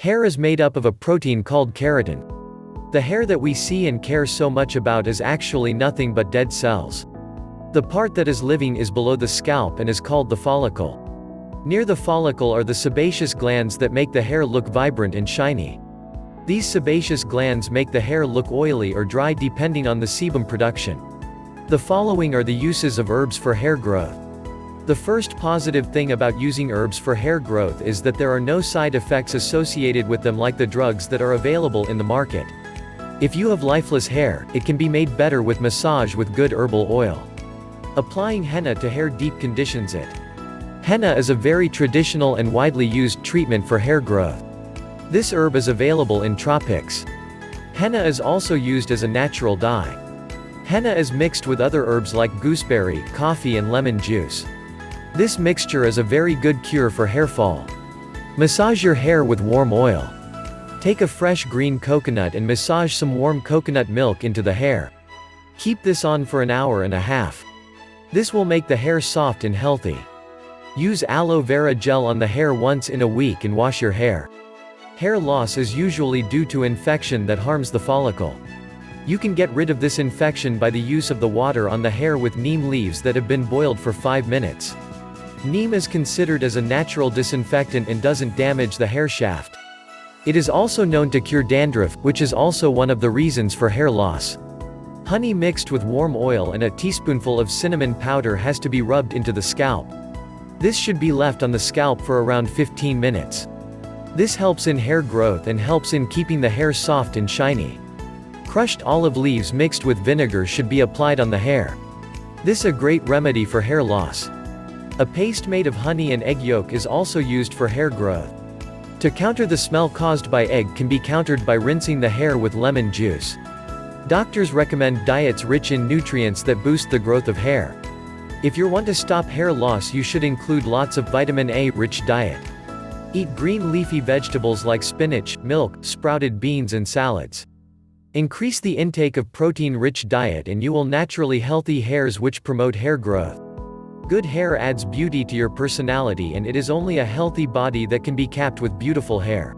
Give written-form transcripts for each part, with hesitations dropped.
Hair is made up of a protein called keratin. The hair that we see and care so much about is actually nothing but dead cells. The part that is living is below the scalp and is called the follicle. Near the follicle are the sebaceous glands that make the hair look vibrant and shiny. These sebaceous glands make the hair look oily or dry depending on the sebum production. The following are the uses of herbs for hair growth. The first positive thing about using herbs for hair growth is that there are no side effects associated with them like the drugs that are available in the market. If you have lifeless hair, it can be made better with massage with good herbal oil. Applying henna to hair deep conditions it. Henna is a very traditional and widely used treatment for hair growth. This herb is available in tropics. Henna is also used as a natural dye. Henna is mixed with other herbs like gooseberry, coffee and lemon juice. This mixture is a very good cure for hair fall. Massage your hair with warm oil. Take a fresh green coconut and massage some warm coconut milk into the hair. Keep this on for an hour and a half. This will make the hair soft and healthy. Use aloe vera gel on the hair once in a week and wash your hair. Hair loss is usually due to infection that harms the follicle. You can get rid of this infection by the use of the water on the hair with neem leaves that have been boiled for 5 minutes. Neem is considered as a natural disinfectant and doesn't damage the hair shaft. It is also known to cure dandruff, which is also one of the reasons for hair loss. Honey mixed with warm oil and a teaspoonful of cinnamon powder has to be rubbed into the scalp. This should be left on the scalp for around 15 minutes. This helps in hair growth and helps in keeping the hair soft and shiny. Crushed olive leaves mixed with vinegar should be applied on the hair. This is a great remedy for hair loss. A paste made of honey and egg yolk is also used for hair growth. To counter the smell caused by egg can be countered by rinsing the hair with lemon juice. Doctors recommend diets rich in nutrients that boost the growth of hair. If you want to stop hair loss, you should include lots of vitamin A-rich diet. Eat green leafy vegetables like spinach, milk, sprouted beans and salads. Increase the intake of protein-rich diet and you will naturally healthy hairs which promote hair growth. Good hair adds beauty to your personality and it is only a healthy body that can be capped with beautiful hair.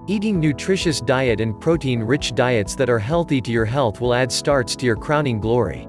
Eating nutritious diet and protein-rich diets that are healthy to your health will add starts to your crowning glory.